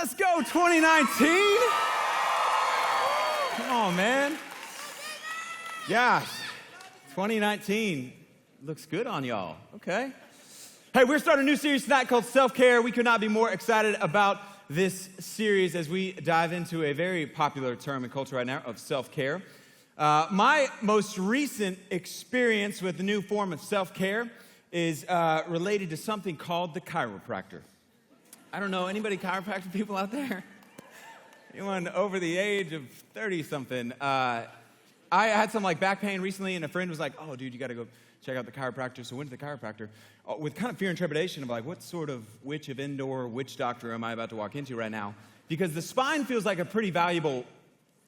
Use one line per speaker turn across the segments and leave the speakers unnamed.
Let's go, 2019. Come on, man. Gosh, 2019 looks good on y'all. Okay. Hey, we're starting a new series tonight called Self-Care. We could not be more excited about this series as we dive into a very popular term in culture right now of self-care. My most recent experience with the new form of self-care is related to something called the chiropractor. I don't know, anybody chiropractor people out there? Anyone over the age of 30-something? I had some back pain recently, and a friend was like, oh, dude, you got to go check out the chiropractor. So I went to the chiropractor with kind of fear and trepidation of what sort of witch of indoor witch doctor am I about to walk into right now? Because the spine feels like a pretty valuable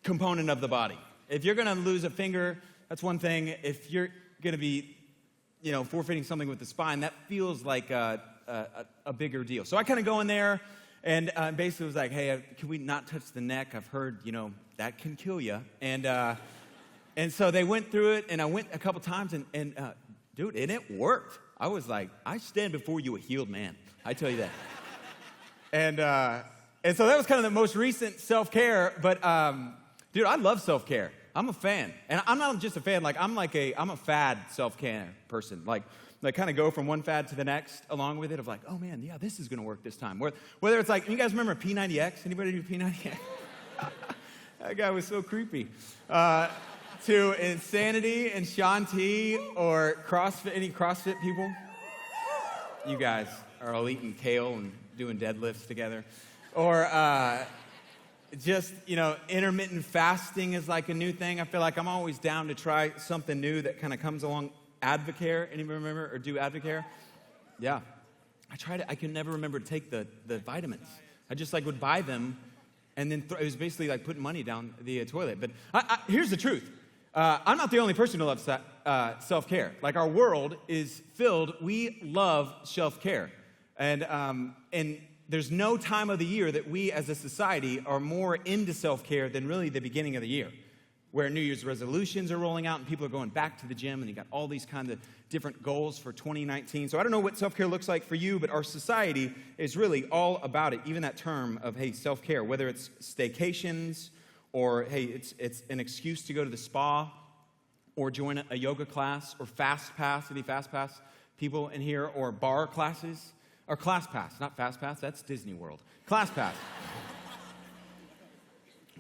component of the body. If you're going to lose a finger, that's one thing. If you're going to be, forfeiting something with the spine, that feels like a bigger deal. So I kind of go in there and basically was like, hey, can we not touch the neck? I've heard, that can kill you. And so they went through it, and I went a couple times, and dude, and it worked. I was like, I stand before you a healed man. I tell you that. And so that was kind of the most recent self-care. But dude, I love self-care. I'm a fan, and I'm not just a fan. I'm a fad self-care person. Like kind of go from one fad to the next along with it. Of oh man, yeah, this is gonna work this time. Whether it's you guys remember P90X? Anybody do P90X? That guy was so creepy. To Insanity and Shanti or CrossFit. Any CrossFit people? You guys are all eating kale and doing deadlifts together. Or just, intermittent fasting is a new thing. I feel like I'm always down to try something new that kind of comes along. Advocare, anybody remember or do Advocare? Yeah. I tried it. I could never remember to take the vitamins. I just would buy them and then it was basically putting money down the toilet. But here's the truth. I'm not the only person who loves self-care. Our world is filled. We love self-care. And there's no time of the year that we as a society are more into self-care than really the beginning of the year, where New Year's resolutions are rolling out and people are going back to the gym and you got all these kinds of different goals for 2019. So I don't know what self-care looks like for you, but our society is really all about it. Even that term of, hey, self-care, whether it's staycations or, hey, it's an excuse to go to the spa or join a yoga class or fast pass, any fast pass people in here, or bar classes, or class pass, not fast pass, that's Disney World. Class pass.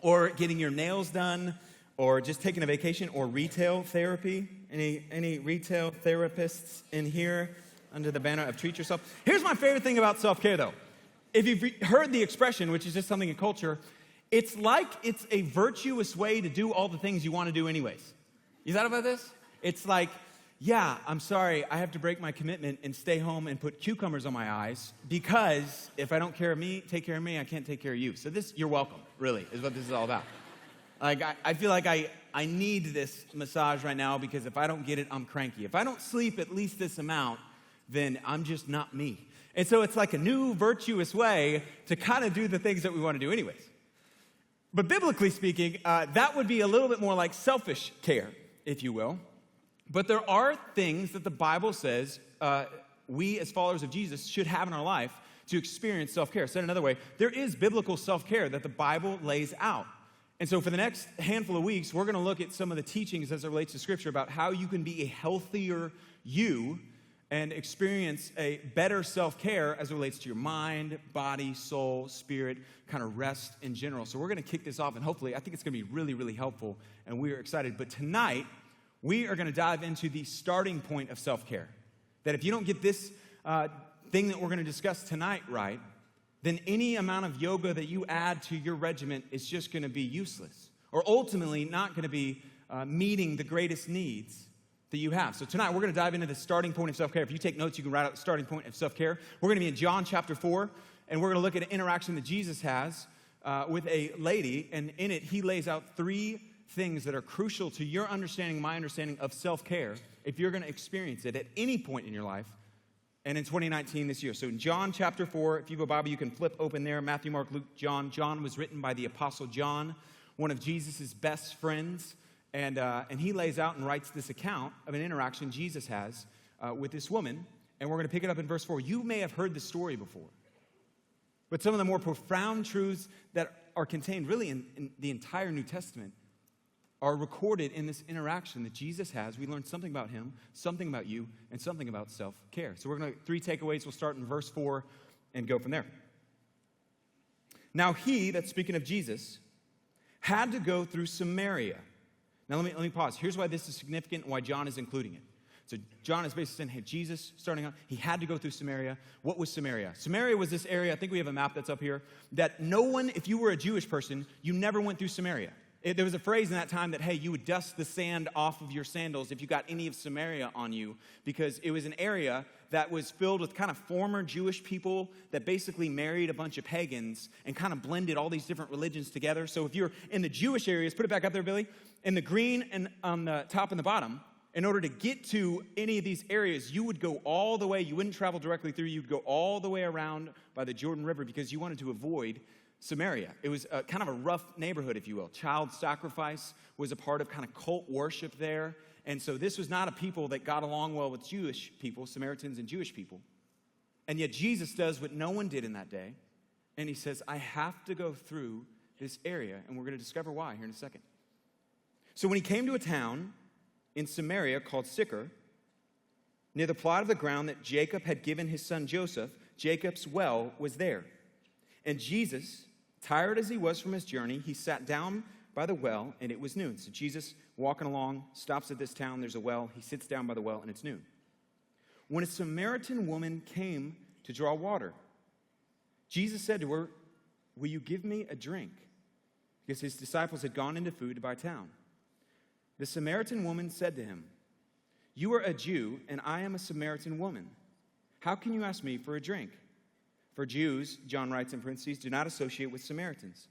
Or getting your nails done, or just taking a vacation, or retail therapy. Any retail therapists in here under the banner of treat yourself? Here's my favorite thing about self-care, though. If you've heard the expression, which is just something in culture, it's it's a virtuous way to do all the things you want to do anyways. You thought about this? It's yeah, I'm sorry, I have to break my commitment and stay home and put cucumbers on my eyes because if I don't take care of me, I can't take care of you. So you're welcome, really, is what this is all about. I feel like I need this massage right now because if I don't get it, I'm cranky. If I don't sleep at least this amount, then I'm just not me. And so it's a new virtuous way to kind of do the things that we want to do anyways. But biblically speaking, that would be a little bit more like selfish care, if you will. But there are things that the Bible says we as followers of Jesus should have in our life to experience self-care. Said another way, there is biblical self-care that the Bible lays out. And so for the next handful of weeks, we're going to look at some of the teachings as it relates to Scripture about how you can be a healthier you and experience a better self-care as it relates to your mind, body, soul, spirit, kind of rest in general. So we're going to kick this off, and hopefully, I think it's going to be really, really helpful, and we are excited. But tonight, we are going to dive into the starting point of self-care. That if you don't get this thing that we're going to discuss tonight right, then any amount of yoga that you add to your regimen is just going to be useless, or ultimately not going to be meeting the greatest needs that you have. So tonight, we're going to dive into the starting point of self-care. If you take notes, you can write out the starting point of self-care. We're going to be in John chapter 4, and we're going to look at an interaction that Jesus has with a lady, and in it, he lays out 3 things that are crucial to your understanding, my understanding of self-care, if you're going to experience it at any point in your life, and in 2019 this year. So in John chapter 4, if you have a Bible, you can flip open there. Matthew, Mark, Luke, John. John was written by the Apostle John, one of Jesus' best friends, and he lays out and writes this account of an interaction Jesus has with this woman, and we're going to pick it up in verse 4. You may have heard the story before. But some of the more profound truths that are contained really in the entire New Testament are recorded in this interaction that Jesus has. We learn something about him, something about you, and something about self-care. So we're going to 3 takeaways. We'll start in verse 4 and go from there. Now he, that's speaking of Jesus, had to go through Samaria. Now let me pause. Here's why this is significant and why John is including it. So John is basically saying, hey, Jesus, starting out, he had to go through Samaria. What was Samaria? Samaria was this area, I think we have a map that's up here, that no one, if you were a Jewish person, you never went through Samaria. There was a phrase in that time that, hey, you would dust the sand off of your sandals if you got any of Samaria on you, because it was an area that was filled with kind of former Jewish people that basically married a bunch of pagans and kind of blended all these different religions together. So if you're in the Jewish areas, put it back up there, Billy, in the green and on the top and the bottom, in order to get to any of these areas, you would go all the way. You wouldn't travel directly through. You'd go all the way around by the Jordan River because you wanted to avoid Samaria. It was kind of a rough neighborhood, if you will. Child sacrifice was a part of kind of cult worship there. And so this was not a people that got along well with Jewish people, Samaritans and Jewish people. And yet Jesus does what no one did in that day. And he says, I have to go through this area. And we're going to discover why here in a second. So when he came to a town in Samaria called Sychar, near the plot of the ground that Jacob had given his son Joseph, Jacob's well was there. And Jesus, tired as he was from his journey, he sat down by the well, and it was noon. So Jesus, walking along, stops at this town. There's a well. He sits down by the well, and it's noon. When a Samaritan woman came to draw water, Jesus said to her, will you give me a drink? Because his disciples had gone into food to buy town. The Samaritan woman said to him, you are a Jew, and I am a Samaritan woman. How can you ask me for a drink? For Jews, John writes in parentheses, do not associate with Samaritans.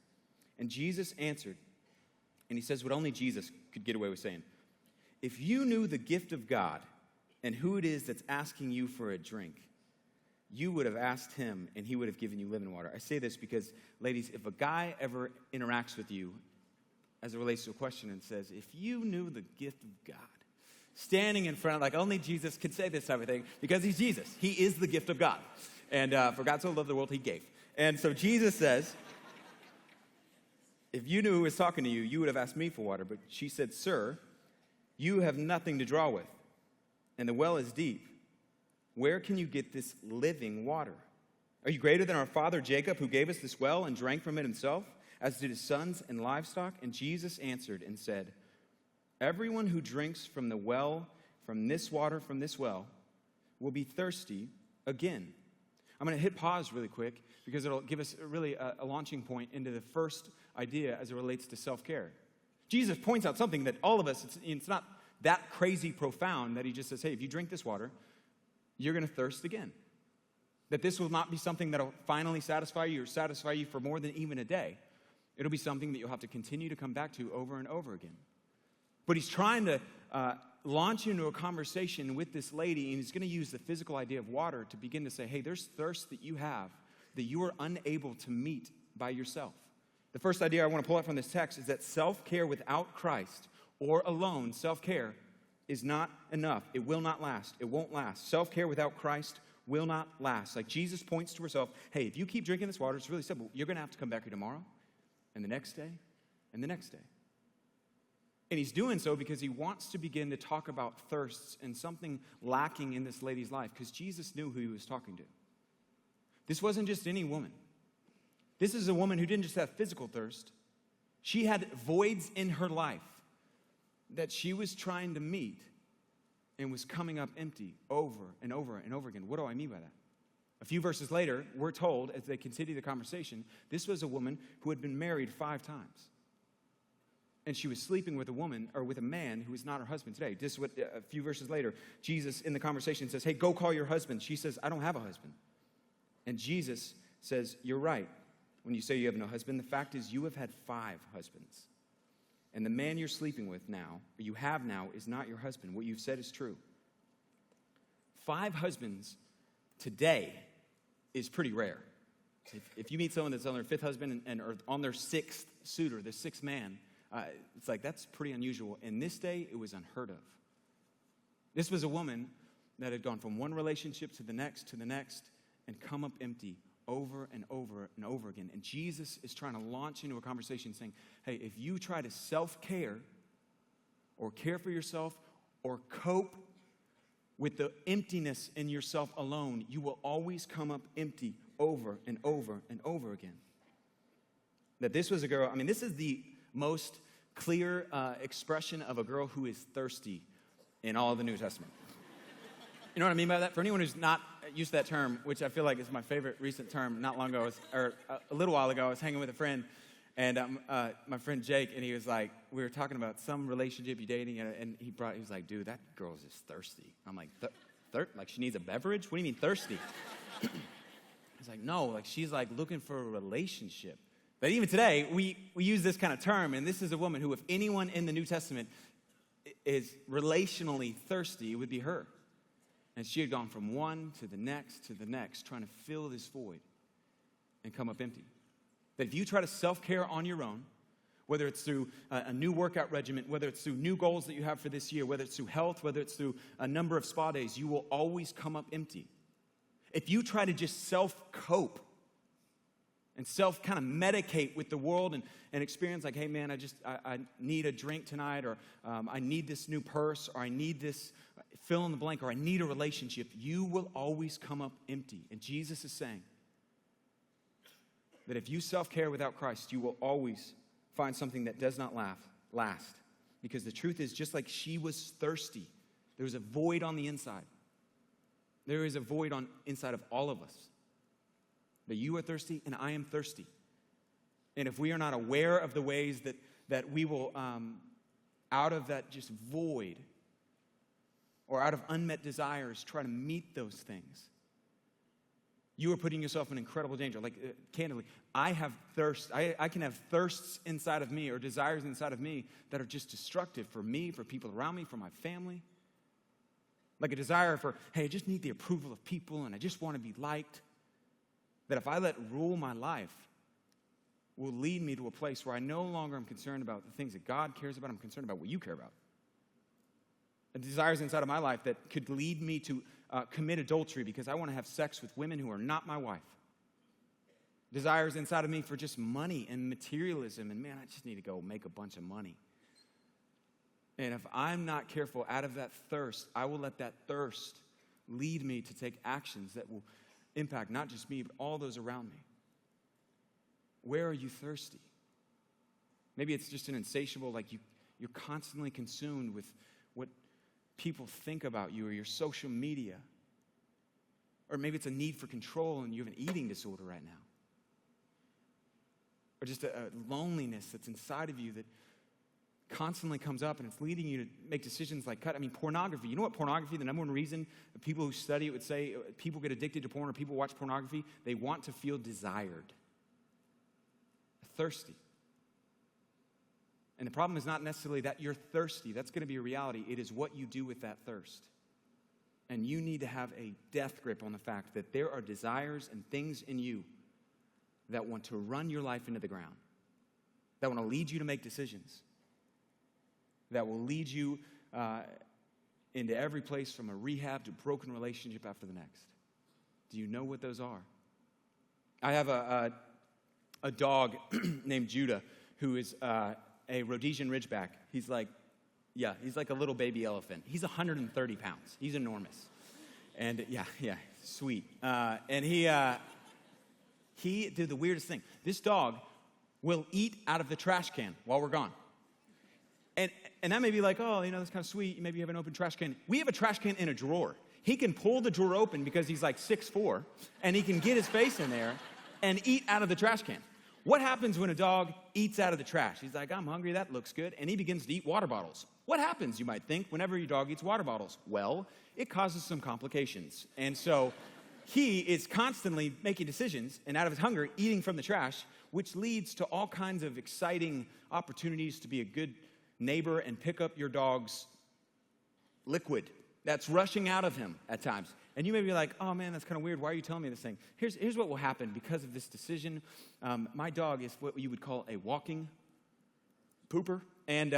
And Jesus answered, and he says what only Jesus could get away with saying, if you knew the gift of God and who it is that's asking you for a drink, you would have asked him, and he would have given you living water. I say this because, ladies, if a guy ever interacts with you as it relates to a question and says, if you knew the gift of God, standing in front, like only Jesus could say this type of thing, because he's Jesus. He is the gift of God. And for God so loved the world, he gave. And so Jesus says, if you knew who was talking to you, you would have asked me for water. But she said, sir, you have nothing to draw with, and the well is deep. Where can you get this living water? Are you greater than our father Jacob, who gave us this well and drank from it himself, as did his sons and livestock? And Jesus answered and said, everyone who drinks from the well, from this water, from this well, will be thirsty again. I'm going to hit pause really quick because it'll give us really a launching point into the first idea as it relates to self-care. Jesus points out something that all of us, it's not that crazy profound that he just says, hey, if you drink this water, you're going to thirst again. That this will not be something that will finally satisfy you or satisfy you for more than even a day. It'll be something that you'll have to continue to come back to over and over again. But he's trying to launch into a conversation with this lady, and he's going to use the physical idea of water to begin to say, hey, there's thirst that you have that you are unable to meet by yourself. The first idea I want to pull out from this text is that self-care without Christ or alone, self-care is not enough. It will not last. It won't last. Self-care without Christ will not last. Like Jesus points to herself, hey, if you keep drinking this water, it's really simple. You're going to have to come back here tomorrow and the next day and the next day. And he's doing so because he wants to begin to talk about thirsts and something lacking in this lady's life, because Jesus knew who he was talking to. This wasn't just any woman. This is a woman who didn't just have physical thirst. She had voids in her life that she was trying to meet and was coming up empty over and over and over again. What do I mean by that? A few verses later, we're told, as they continue the conversation, this was a woman who had been married 5 times. And she was sleeping with a woman, or with a man who was not her husband today. This is what, a few verses later, Jesus in the conversation says, hey, go call your husband. She says, I don't have a husband. And Jesus says, you're right when you say you have no husband. The fact is you have had 5 husbands. And the man you're sleeping with now, or you have now, is not your husband. What you've said is true. 5 husbands today is pretty rare. If you meet someone that's on their 5th husband and or on their 6th suitor, their 6th man, it's like that's pretty unusual. In this day, it was unheard of. This was a woman that had gone from one relationship to the next and come up empty over and over and over again. And Jesus is trying to launch into a conversation saying, hey, if you try to self-care or care for yourself or cope with the emptiness in yourself alone, you will always come up empty over and over and over again. That this was a girl, I mean, this is the most clear expression of a girl who is thirsty in all of the New Testament. You know what I mean by that? For anyone who's not used to that term, which I feel like is my favorite recent term, not long ago, or a little while ago, I was hanging with a friend, and my friend Jake, and he was like, we were talking about some relationship you're dating, and he was like, dude, that girl's just thirsty. I'm like, like she needs a beverage? What do you mean thirsty? He's like, no, like she's like looking for a relationship. But even today, we use this kind of term, and this is a woman who, if anyone in the New Testament is relationally thirsty, it would be her. And she had gone from one to the next, trying to fill this void and come up empty. That if you try to self-care on your own, whether it's through a new workout regimen, whether it's through new goals that you have for this year, whether it's through health, whether it's through a number of spa days, you will always come up empty. If you try to just self-cope and self-kind of medicate with the world and experience like, hey, man, I need a drink tonight, or I need this new purse, or I need this fill in the blank, or I need a relationship, you will always come up empty. And Jesus is saying that if you self-care without Christ, you will always find something that does not last. Because the truth is, just like she was thirsty, there was a void on the inside. There is a void on inside of all of us. That you are thirsty and I am thirsty. And if we are not aware of the ways that we will, out of that just void, or out of unmet desires, try to meet those things, you are putting yourself in incredible danger. Like, candidly, I have thirst. I can have thirsts inside of me or desires inside of me that are just destructive for me, for people around me, for my family. Like a desire for, hey, I just need the approval of people and I just want to be liked. That if I let rule my life, will lead me to a place where I no longer am concerned about the things that God cares about. I'm concerned about what you care about. The desires inside of my life that could lead me to commit adultery because I want to have sex with women who are not my wife. Desires inside of me for just money and materialism. And man, I just need to go make a bunch of money. And if I'm not careful, out of that thirst, I will let that thirst lead me to take actions that will impact not just me, but all those around me. Where are you thirsty? Maybe it's just an insatiable, like you're constantly consumed with what people think about you or your social media. Or maybe it's a need for control and you have an eating disorder right now. Or just a loneliness that's inside of you that constantly comes up and it's leading you to make decisions like pornography. You know what pornography, the number one reason people who study it would say people get addicted to porn or people watch pornography, they want to feel desired, thirsty. And the problem is not necessarily that you're thirsty. That's going to be a reality. It is what you do with that thirst. And you need to have a death grip on the fact that there are desires and things in you that want to run your life into the ground, that want to lead you to make decisions, that will lead you into every place from a rehab to broken relationship after the next. Do you know what those are? I have a dog named Judah who is a Rhodesian Ridgeback. He's like a little baby elephant. He's 130 pounds. He's enormous. And sweet. And he did the weirdest thing. This dog will eat out of the trash can while we're gone. And that may be like, oh, that's kind of sweet. Maybe you have an open trash can. We have a trash can in a drawer. He can pull the drawer open because he's like 6'4", and he can get his face in there and eat out of the trash can. What happens when a dog eats out of the trash? He's like, I'm hungry, that looks good. And he begins to eat water bottles. What happens, you might think, whenever your dog eats water bottles? Well, it causes some complications. And so he is constantly making decisions and out of his hunger, eating from the trash, which leads to all kinds of exciting opportunities to be a good neighbor and pick up your dog's liquid that's rushing out of him at times. And you may be like, oh man, that's kind of weird. Why are you telling me this thing? Here's what will happen because of this decision. My dog is what you would call a walking pooper. And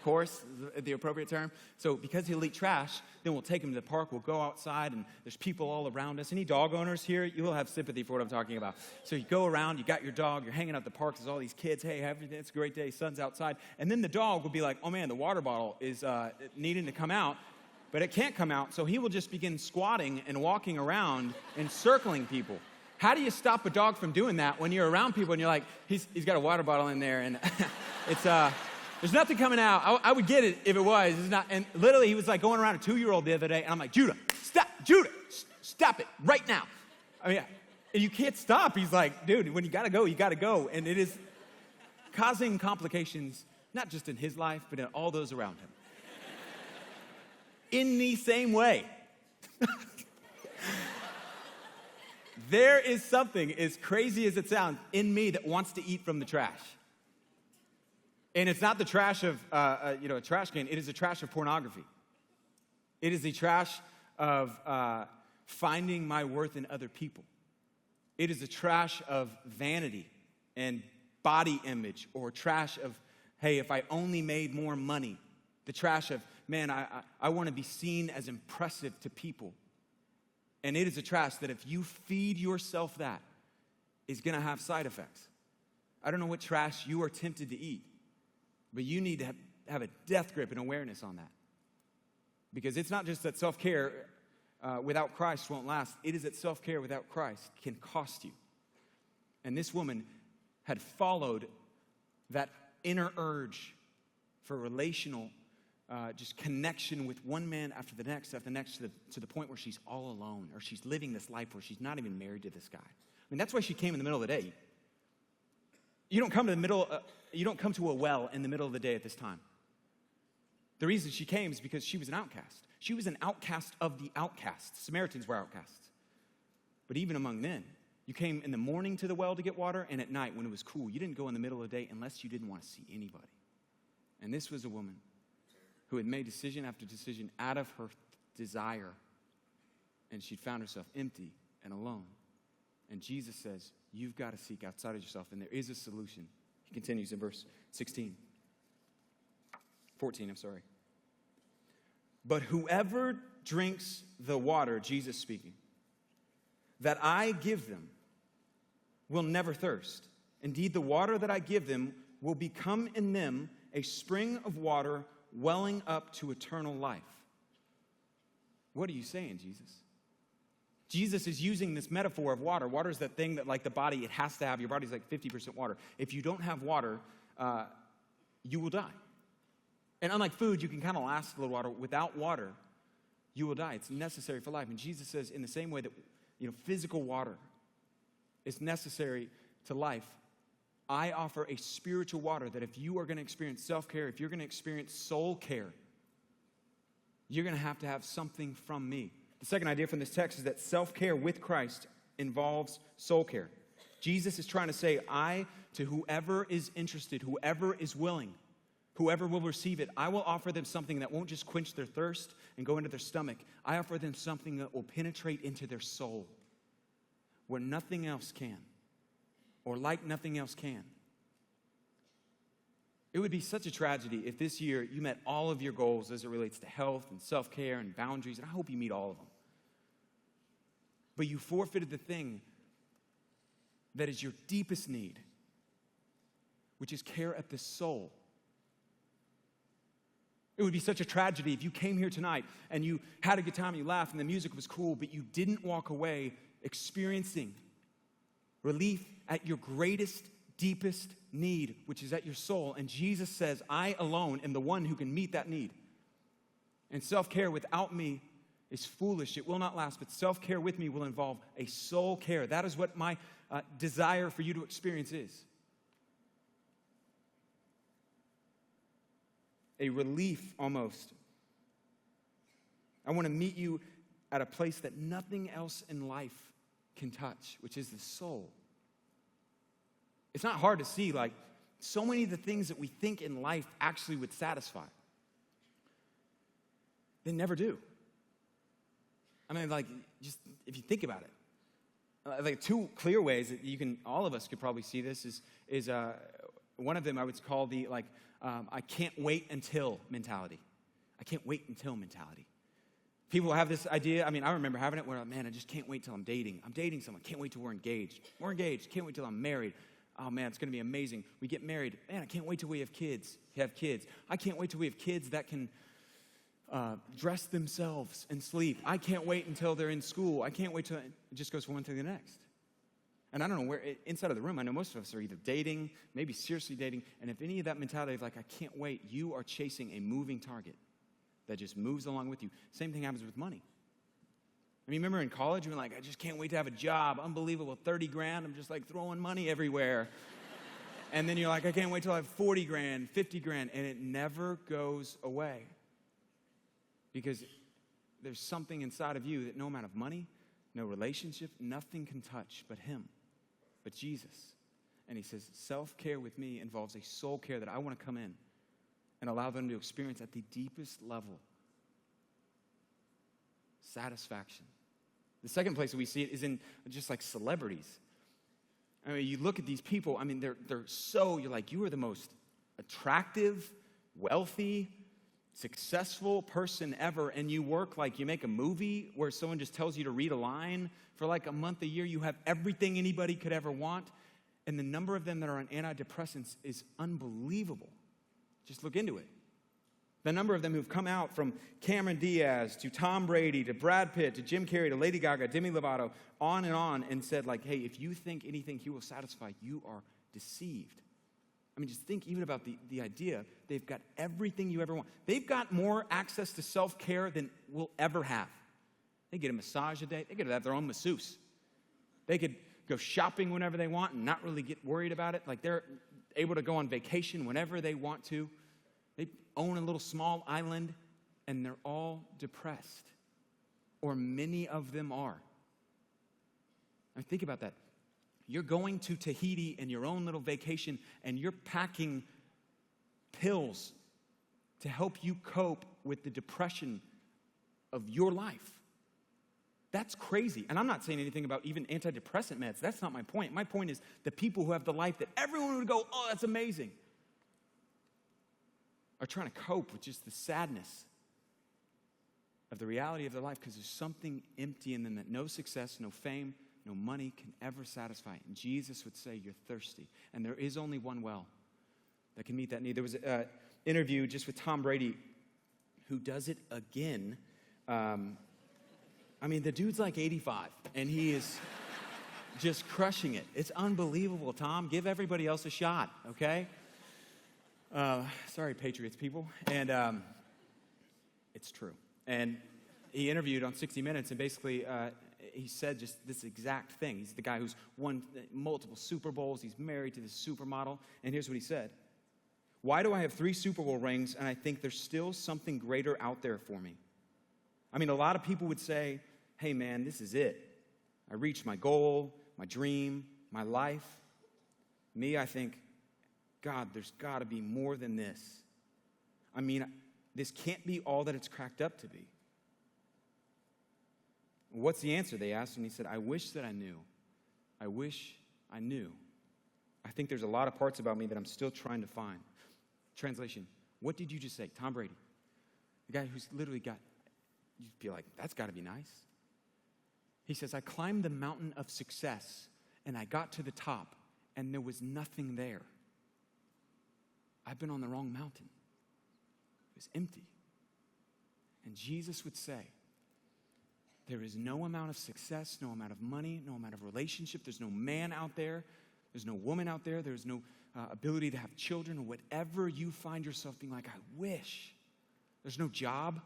course, is the appropriate term. So because he'll eat trash, then we'll take him to the park, we'll go outside, and there's people all around us. Any dog owners here, you will have sympathy for what I'm talking about. So you go around, you got your dog, you're hanging out at the park, there's all these kids, hey, it's a great day, sun's outside. And then the dog will be like, oh man, the water bottle is needing to come out, but it can't come out, so he will just begin squatting and walking around and circling people. How do you stop a dog from doing that when you're around people and you're like, he's got a water bottle in there and it's there's nothing coming out. I would get it if it was. It's not. And literally he was like going around a 2-year-old the other day and I'm like, Judah, stop it right now. I mean, you can't stop. He's like, dude, when you gotta go, you gotta go. And it is causing complications, not just in his life, but in all those around him. In the same way. There is something, as crazy as it sounds, in me that wants to eat from the trash. And it's not the trash of, a trash can. It is the trash of pornography. It is the trash of finding my worth in other people. It is the trash of vanity and body image, or trash of, hey, if I only made more money. The trash of, man, I want to be seen as impressive to people. And it is a trash that if you feed yourself that, is going to have side effects. I don't know what trash you are tempted to eat, but you need to have a death grip and awareness on that. Because it's not just that self-care without Christ won't last. It is that self-care without Christ can cost you. And this woman had followed that inner urge for relational just connection with one man after the next, to the point where she's all alone, or she's living this life where she's not even married to this guy. I mean, that's why she came in the middle of the day. You don't come to a well in the middle of the day at this time. The reason she came is because she was an outcast. She was an outcast of the outcasts. Samaritans were outcasts. But even among men, you came in the morning to the well to get water, and at night when it was cool. You didn't go in the middle of the day unless you didn't want to see anybody. And this was a woman who had made decision after decision out of her desire, and she'd found herself empty and alone. And Jesus says, you've got to seek outside of yourself, and there is a solution. He continues in verse 14. But whoever drinks the water, Jesus speaking, that I give them will never thirst. Indeed, the water that I give them will become in them a spring of water welling up to eternal life. What are you saying, Jesus? Jesus is using this metaphor of water. Water is that thing that, like the body, it has to have. Your body's like 50% water. If you don't have water, you will die. And unlike food, you can kind of last a little water. Without water, you will die. It's necessary for life. And Jesus says, in the same way that physical water is necessary to life, I offer a spiritual water that if you are going to experience self-care, if you're going to experience soul care, you're going to have something from me. The second idea from this text is that self-care with Christ involves soul care. Jesus is trying to say, to whoever is interested, whoever is willing, whoever will receive it, I will offer them something that won't just quench their thirst and go into their stomach. I offer them something that will penetrate into their soul, where nothing else can, or like nothing else can. It would be such a tragedy if this year you met all of your goals as it relates to health and self-care and boundaries, and I hope you meet all of them. But you forfeited the thing that is your deepest need, which is care at the soul. It would be such a tragedy if you came here tonight and you had a good time, you laughed, and the music was cool, but you didn't walk away experiencing relief at your greatest, deepest need, which is at your soul. And Jesus says, I alone am the one who can meet that need. And self-care without me is foolish. It will not last, but self-care with me will involve a soul care. That is what my desire for you to experience is. A relief almost. I want to meet you at a place that nothing else in life can touch, which is the soul. It's not hard to see, like, so many of the things that we think in life actually would satisfy. They never do. I mean, like, just if you think about it, like two clear ways that all of us could probably see this is One of them I would call the I can't wait until mentality. I can't wait until mentality. People have this idea. I mean, I remember having it where, man, I just can't wait till I'm dating. I'm dating someone. Can't wait till we're engaged. We're engaged. Can't wait till I'm married. Oh, man, it's going to be amazing. We get married. Man, I can't wait till we have kids. I can't wait till we have kids that can dress themselves and sleep. I can't wait until they're in school. I can't wait till it just goes from one to the next. And I don't know where, inside of the room, I know most of us are either dating, maybe seriously dating, and if any of that mentality of like, I can't wait, you are chasing a moving target that just moves along with you. Same thing happens with money. I mean, remember in college, we were like, I just can't wait to have a job. Unbelievable, 30 grand, I'm just like throwing money everywhere. And then you're like, I can't wait till I have 40 grand, 50 grand, and it never goes away. Because there's something inside of you that no amount of money, no relationship, nothing can touch but him, but Jesus. And he says, self-care with me involves a soul care that I want to come in and allow them to experience at the deepest level satisfaction. The second place that we see it is in just like celebrities. I mean, you look at these people, I mean, they're so, you're like, you are the most attractive, wealthy, successful person ever, and you work like you make a movie where someone just tells you to read a line for like a month, a year. You have everything anybody could ever want, and the number of them that are on antidepressants is unbelievable. Just look into it. The number of them who've come out from Cameron Diaz to Tom Brady to Brad Pitt to Jim Carrey to Lady Gaga, Demi Lovato, on, and said like, hey, if you think anything he will satisfy, you are deceived. I mean, just think even about the idea. They've got everything you ever want. They've got more access to self-care than we'll ever have. They get a massage a day. They could have their own masseuse. They could go shopping whenever they want and not really get worried about it. Like they're able to go on vacation whenever they want to. They own a little small island, and they're all depressed. Or many of them are. I mean, think about that. You're going to Tahiti in your own little vacation, and you're packing pills to help you cope with the depression of your life. That's crazy. And I'm not saying anything about even antidepressant meds. That's not my point. My point is the people who have the life that everyone would go, oh, that's amazing, are trying to cope with just the sadness of the reality of their life because there's something empty in them that no success, no fame, no money can ever satisfy. And Jesus would say, you're thirsty. And there is only one well that can meet that need. There was an interview just with Tom Brady, who does it again. I mean, the dude's like 85, and he is just crushing it. It's unbelievable, Tom. Give everybody else a shot, okay? Sorry, Patriots people. And it's true. And he interviewed on 60 Minutes, and basically he said just this exact thing. He's the guy who's won multiple Super Bowls. He's married to this supermodel. And here's what he said. Why do I have 3 Super Bowl rings, and I think there's still something greater out there for me? I mean, a lot of people would say, hey, man, this is it. I reached my goal, my dream, my life. Me, I think, God, there's got to be more than this. I mean, this can't be all that it's cracked up to be. What's the answer, they asked, and he said, I wish that I knew. I wish I knew. I think there's a lot of parts about me that I'm still trying to find. Translation, what did you just say? Tom Brady, the guy who's literally got, you'd be like, that's got to be nice. He says, I climbed the mountain of success, and I got to the top, and there was nothing there. I've been on the wrong mountain. It was empty. And Jesus would say, there is no amount of success, no amount of money, no amount of relationship. There's no man out there. There's no woman out there. There's no ability to have children or whatever you find yourself being like, I wish. There's no job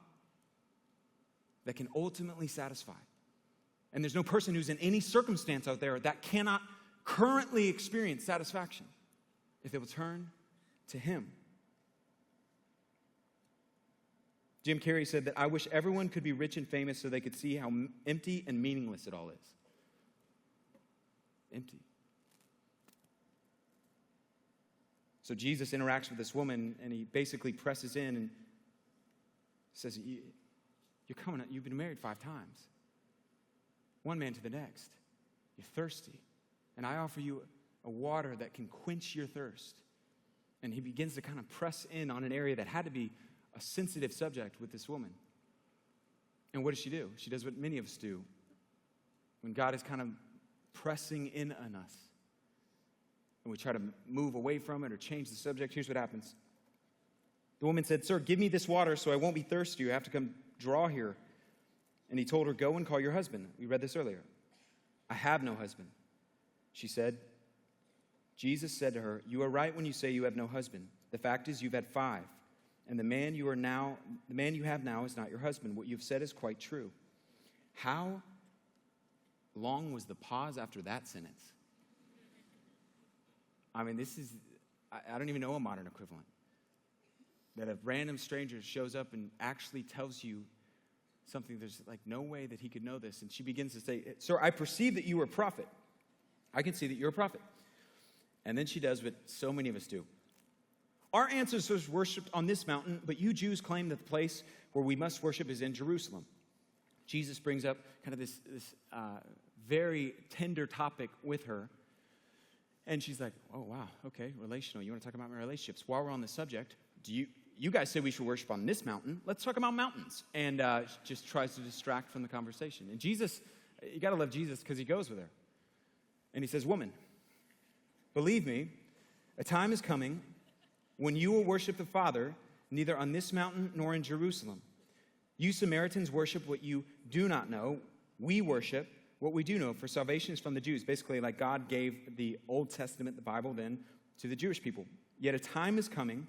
that can ultimately satisfy. And there's no person who's in any circumstance out there that cannot currently experience satisfaction if they will turn to him. Jim Carrey said that I wish everyone could be rich and famous so they could see how empty and meaningless it all is. Empty. So Jesus interacts with this woman, and he basically presses in and says, you're coming, you've been married 5 times. One man to the next. You're thirsty. And I offer you a water that can quench your thirst. And he begins to kind of press in on an area that had to be a sensitive subject with this woman. And what does she do? She does what many of us do when God is kind of pressing in on us. And we try to move away from it or change the subject. Here's what happens. The woman said, "Sir, give me this water so I won't be thirsty. You have to come draw here." And he told her, "Go and call your husband." We read this earlier. "I have no husband," she said. Jesus said to her, "You are right when you say you have no husband. The fact is you've had 5, and the man you have now is not your husband. What you've said is quite true." How long was the pause after that sentence? I mean, I don't even know a modern equivalent. That a random stranger shows up and actually tells you something, there's like no way that he could know this. And she begins to say, "Sir, I perceive that you are a prophet. I can see that you're a prophet." And then she does what so many of us do. "Our ancestors worshipped on this mountain, but you Jews claim that the place where we must worship is in Jerusalem." Jesus brings up kind of this very tender topic with her. And she's like, "Oh, wow, okay, relational. You want to talk about my relationships? While we're on the subject, you guys say we should worship on this mountain. Let's talk about mountains." And just tries to distract from the conversation. And Jesus, you got to love Jesus because he goes with her. And he says, "Woman, believe me, a time is coming when you will worship the Father neither on this mountain nor in Jerusalem. You Samaritans worship what you do not know. We worship what we do know, for salvation is from the Jews." Basically, like God gave the Old Testament, the Bible then, to the Jewish people. "Yet a time is coming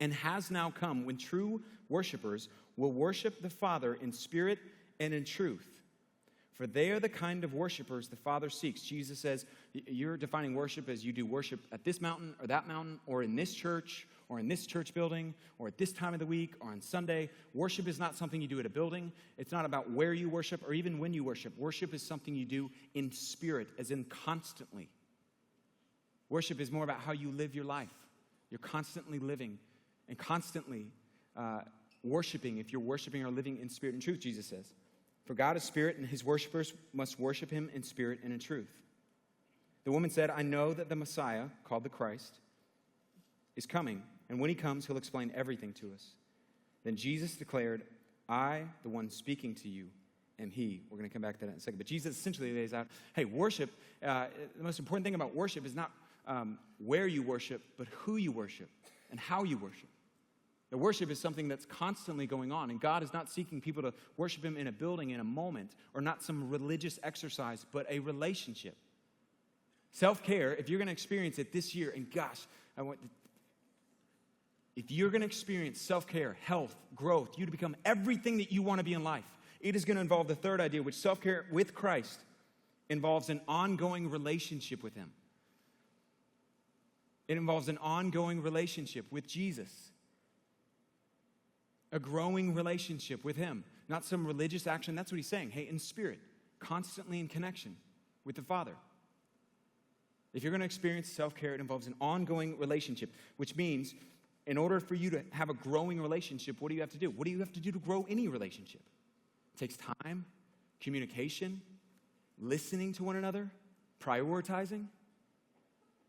and has now come when true worshipers will worship the Father in spirit and in truth. For they are the kind of worshipers the Father seeks." Jesus says, you're defining worship as you do worship at this mountain or that mountain or in this church or in this church building or at this time of the week or on Sunday. Worship is not something you do at a building. It's not about where you worship or even when you worship. Worship is something you do in spirit, as in constantly. Worship is more about how you live your life. You're constantly living and constantly worshiping, if you're worshiping or living in spirit and truth, Jesus says. "For God is spirit, and his worshipers must worship him in spirit and in truth." The woman said, "I know that the Messiah, called the Christ, is coming, and when he comes, he'll explain everything to us." Then Jesus declared, "I, the one speaking to you, am he." We're going to come back to that in a second. But Jesus essentially lays out, hey, worship, the most important thing about worship is not where you worship, but who you worship and how you worship. The worship is something that's constantly going on, and God is not seeking people to worship him in a building in a moment or not some religious exercise, but a relationship. Self-care, if you're going to experience it this year, and gosh, if you're going to experience self-care, health, growth, you to become everything that you want to be in life, it is going to involve the third idea, which self-care with Christ involves an ongoing relationship with him. It involves an ongoing relationship with Jesus. A growing relationship with him, not some religious action. That's what he's saying. Hey, in spirit, constantly in connection with the Father. If you're going to experience self-care, it involves an ongoing relationship, which means in order for you to have a growing relationship, what do you have to do? What do you have to do to grow any relationship? It takes time, communication, listening to one another, prioritizing.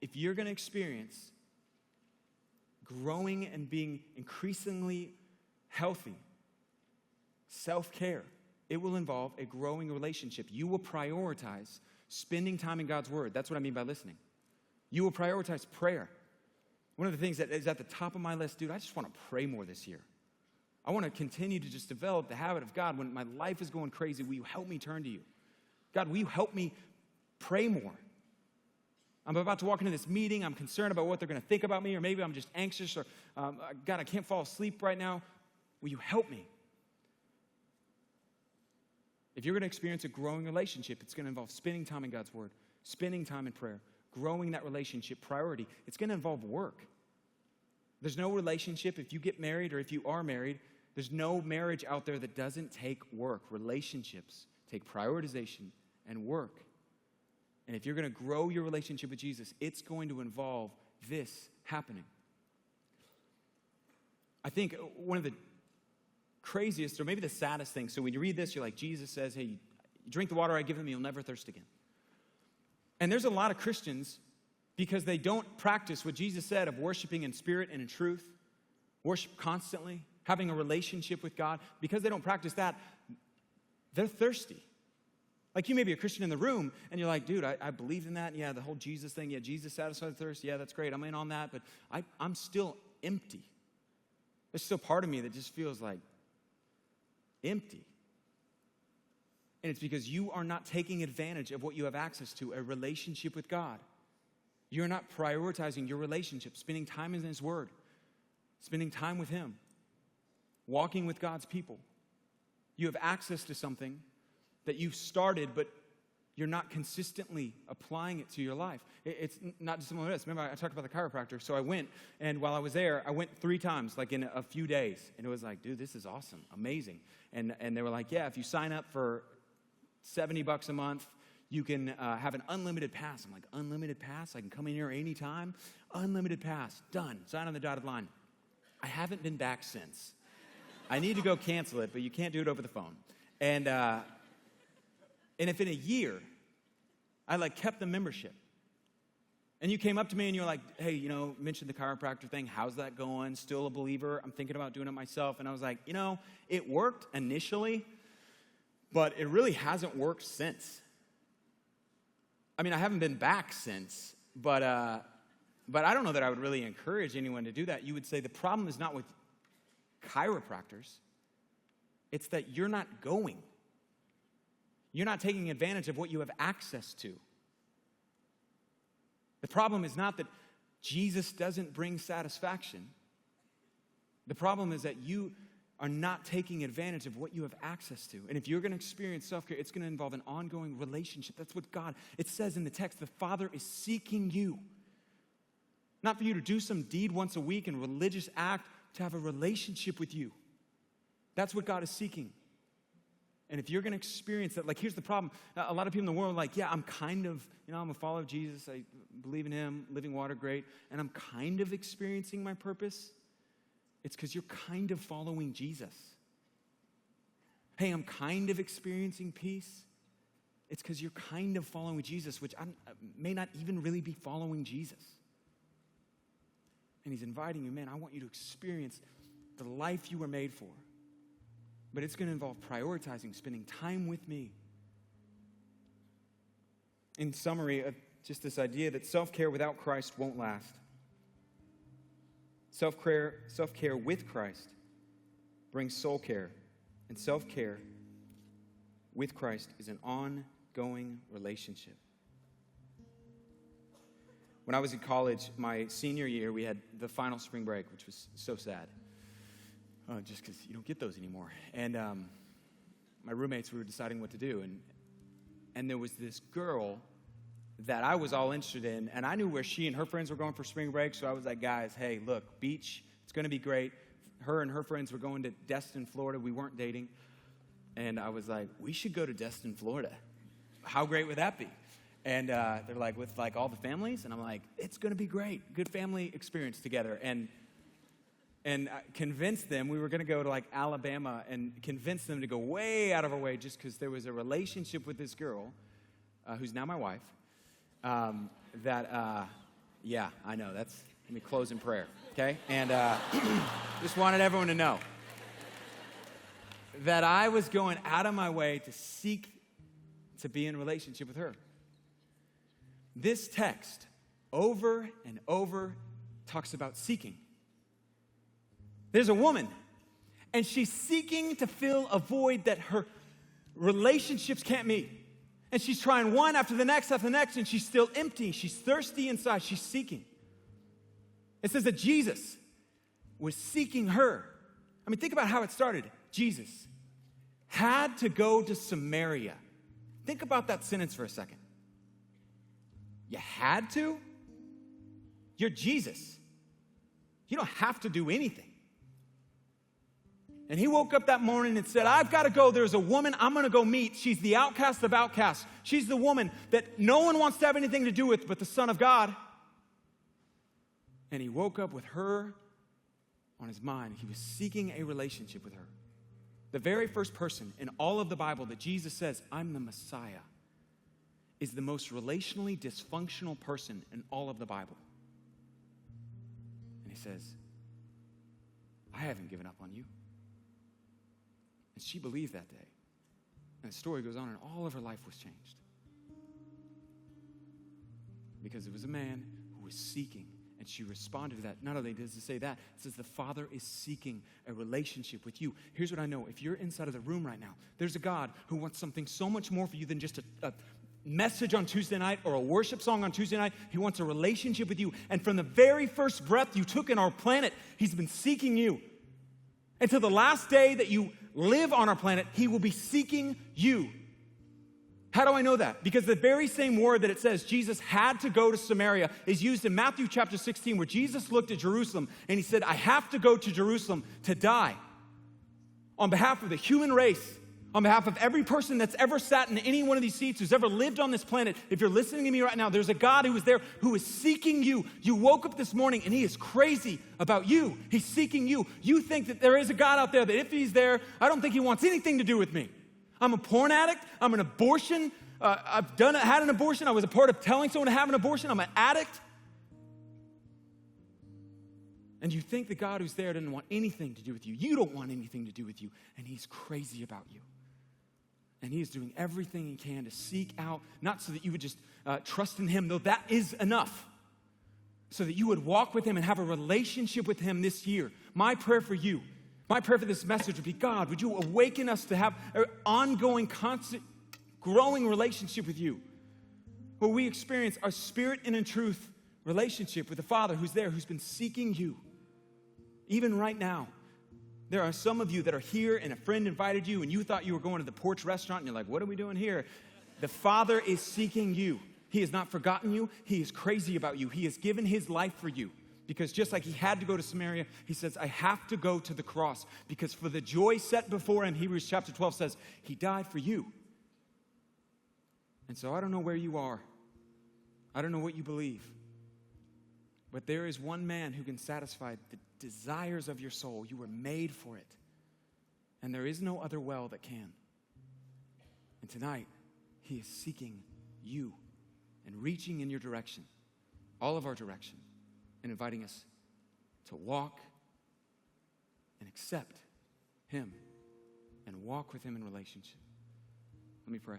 If you're going to experience growing and being increasingly healthy, self-care, it will involve a growing relationship. You will prioritize spending time in God's word. That's what I mean by listening. You will prioritize prayer. One of the things that is at the top of my list, dude, I just want to pray more this year. I want to continue to just develop the habit of, God, when my life is going crazy, will you help me turn to you? God, will you help me pray more? I'm about to walk into this meeting. I'm concerned about what they're going to think about me, or maybe I'm just anxious, or God, I can't fall asleep right now. Will you help me? If you're going to experience a growing relationship, it's going to involve spending time in God's word, spending time in prayer, growing that relationship priority. It's going to involve work. There's no relationship, if you get married or if you are married, there's no marriage out there that doesn't take work. Relationships take prioritization and work. And if you're going to grow your relationship with Jesus, it's going to involve this happening. I think one of the craziest, or maybe the saddest thing, so when you read this, you're like, Jesus says, hey, you drink the water I give them, you'll never thirst again. And there's a lot of Christians because they don't practice what Jesus said of worshiping in spirit and in truth, worship constantly, having a relationship with God. Because they don't practice that, they're thirsty. Like, you may be a Christian in the room, and you're like, dude, I believe in that. Yeah, the whole Jesus thing. Yeah, Jesus satisfies thirst. Yeah, that's great. I'm in on that. But I'm still empty. There's still part of me that just feels like empty. And it's because you are not taking advantage of what you have access to, a relationship with God. You're not prioritizing your relationship, spending time in His Word, spending time with Him, walking with God's people. You have access to something that you've started, but you're not consistently applying it to your life. It's not dissimilar to this. Remember, I talked about the chiropractor. So I went, and while I was there, I went 3 times, like in a few days. And it was like, dude, this is awesome, amazing. And they were like, yeah, if you sign up for $70 a month, you can have an unlimited pass. I'm like, unlimited pass? I can come in here anytime? Unlimited pass, done. Sign on the dotted line. I haven't been back since. I need to go cancel it, but you can't do it over the phone. And if in a year, I kept the membership, and you came up to me and you were like, hey, mentioned the chiropractor thing. How's that going? Still a believer? I'm thinking about doing it myself. And I was like, it worked initially, but it really hasn't worked since. I mean, I haven't been back since, but I don't know that I would really encourage anyone to do that. You would say the problem is not with chiropractors. It's that you're not going. You're not taking advantage of what you have access to. The problem is not that Jesus doesn't bring satisfaction. The problem is that you are not taking advantage of what you have access to. And if you're going to experience self-care, it's going to involve an ongoing relationship. That's what it says in the text, the Father is seeking you. Not for you to do some deed once a week and religious act, to have a relationship with you. That's what God is seeking. And if you're going to experience that, here's the problem. A lot of people in the world are like, yeah, I'm kind of, I'm a follower of Jesus. I believe in Him, living water, great. And I'm kind of experiencing my purpose. It's because you're kind of following Jesus. Hey, I'm kind of experiencing peace. It's because you're kind of following Jesus, which I may not even really be following Jesus. And He's inviting you, man, I want you to experience the life you were made for. But it's going to involve prioritizing, spending time with me. In summary, just this idea that self-care without Christ won't last. Self-care with Christ brings soul care. And self-care with Christ is an ongoing relationship. When I was in college, my senior year, we had the final spring break, which was so sad. Just because you don't get those anymore. And my roommates, we were deciding what to do. And there was this girl that I was all interested in, and I knew where she and her friends were going for spring break, so I was like, guys, hey, look, beach, it's going to be great. Her and her friends were going to Destin, Florida. We weren't dating. And I was like, we should go to Destin, Florida. How great would that be? And they're like, with all the families? And I'm like, it's going to be great. Good family experience together. And I convinced them, we were going to go to Alabama, and convinced them to go way out of our way just because there was a relationship with this girl, who's now my wife, yeah, I know, let me close in prayer, okay? And just wanted everyone to know that I was going out of my way to seek to be in relationship with her. This text, over and over, talks about seeking. There's a woman, and she's seeking to fill a void that her relationships can't meet. And she's trying one after the next, and she's still empty. She's thirsty inside. She's seeking. It says that Jesus was seeking her. I mean, think about how it started. Jesus had to go to Samaria. Think about that sentence for a second. You had to? You're Jesus. You don't have to do anything. And he woke up that morning and said, I've got to go. There's a woman I'm going to go meet. She's the outcast of outcasts. She's the woman that no one wants to have anything to do with but the Son of God. And he woke up with her on his mind. He was seeking a relationship with her. The very first person in all of the Bible that Jesus says, I'm the Messiah, is the most relationally dysfunctional person in all of the Bible. And he says, I haven't given up on you. And she believed that day. And the story goes on, and all of her life was changed. Because it was a man who was seeking, and she responded to that. Not only does it say that, it says the Father is seeking a relationship with you. Here's what I know. If you're inside of the room right now, there's a God who wants something so much more for you than just a message on Tuesday night or a worship song on Tuesday night. He wants a relationship with you. And from the very first breath you took in our planet, he's been seeking you. Until the last day that you live on our planet, he will be seeking you. How do I know that? Because the very same word that it says Jesus had to go to Samaria is used in Matthew chapter 16, where Jesus looked at Jerusalem and he said, I have to go to Jerusalem to die on behalf of the human race, on behalf of every person that's ever sat in any one of these seats, who's ever lived on this planet. If you're listening to me right now, there's a God who is there, who is seeking you. You woke up this morning and he is crazy about you. He's seeking you. You think that there is a God out there that if he's there, I don't think he wants anything to do with me. I'm a porn addict. I'm an abortion. Had an abortion. I was a part of telling someone to have an abortion. I'm an addict. And you think the God who's there doesn't want anything to do with you. You don't want anything to do with you. And he's crazy about you. And he is doing everything he can to seek out, not so that you would just trust in him, though that is enough, so that you would walk with him and have a relationship with him this year. My prayer for you, my prayer for this message would be, God, would you awaken us to have an ongoing, constant, growing relationship with you, where we experience our spirit and in truth relationship with the Father who's there, who's been seeking you. Even right now, there are some of you that are here and a friend invited you and you thought you were going to the Porch restaurant and you're like, what are we doing here? The Father is seeking you. He has not forgotten you. He is crazy about you. He has given his life for you. Because just like he had to go to Samaria, he says, I have to go to the cross. Because for the joy set before him, Hebrews chapter 12 says, he died for you. And so I don't know where you are. I don't know what you believe. But there is one man who can satisfy the desires of your soul. You were made for it. And there is no other well that can. And tonight, he is seeking you and reaching in your direction, all of our direction, and inviting us to walk and accept him and walk with him in relationship. Let me pray.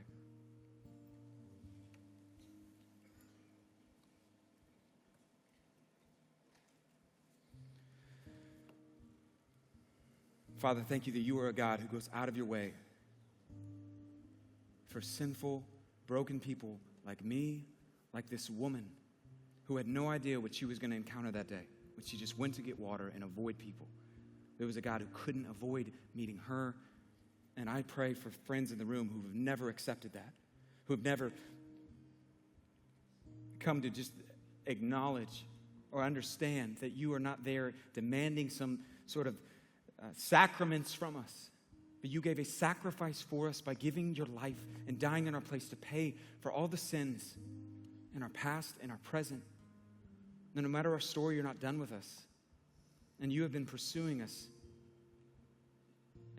Father, thank you that you are a God who goes out of your way for sinful, broken people like me, like this woman who had no idea what she was going to encounter that day when she just went to get water and avoid people. There was a God who couldn't avoid meeting her. And I pray for friends in the room who have never accepted that, who have never come to just acknowledge or understand that you are not there demanding some sort of sacraments from us. But you gave a sacrifice for us by giving your life and dying in our place to pay for all the sins in our past and our present. No matter our story, you're not done with us. And you have been pursuing us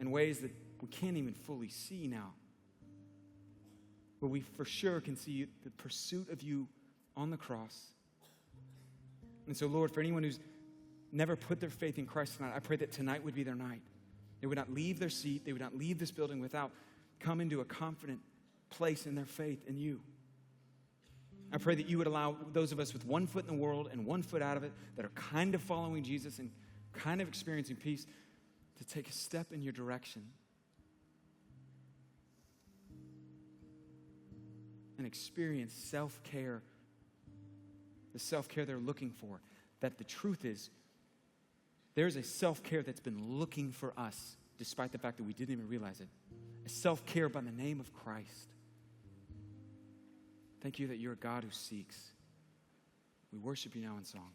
in ways that we can't even fully see now. But we for sure can see the pursuit of you on the cross. And so, Lord, for anyone who's never put their faith in Christ tonight, I pray that tonight would be their night. They would not leave their seat. They would not leave this building without coming to a confident place in their faith in you. I pray that you would allow those of us with one foot in the world and one foot out of it that are kind of following Jesus and kind of experiencing peace to take a step in your direction and experience self-care, the self-care they're looking for. That the truth is, there's a self-care that's been looking for us, despite the fact that we didn't even realize it. A self-care by the name of Christ. Thank you that you're a God who seeks. We worship you now in song.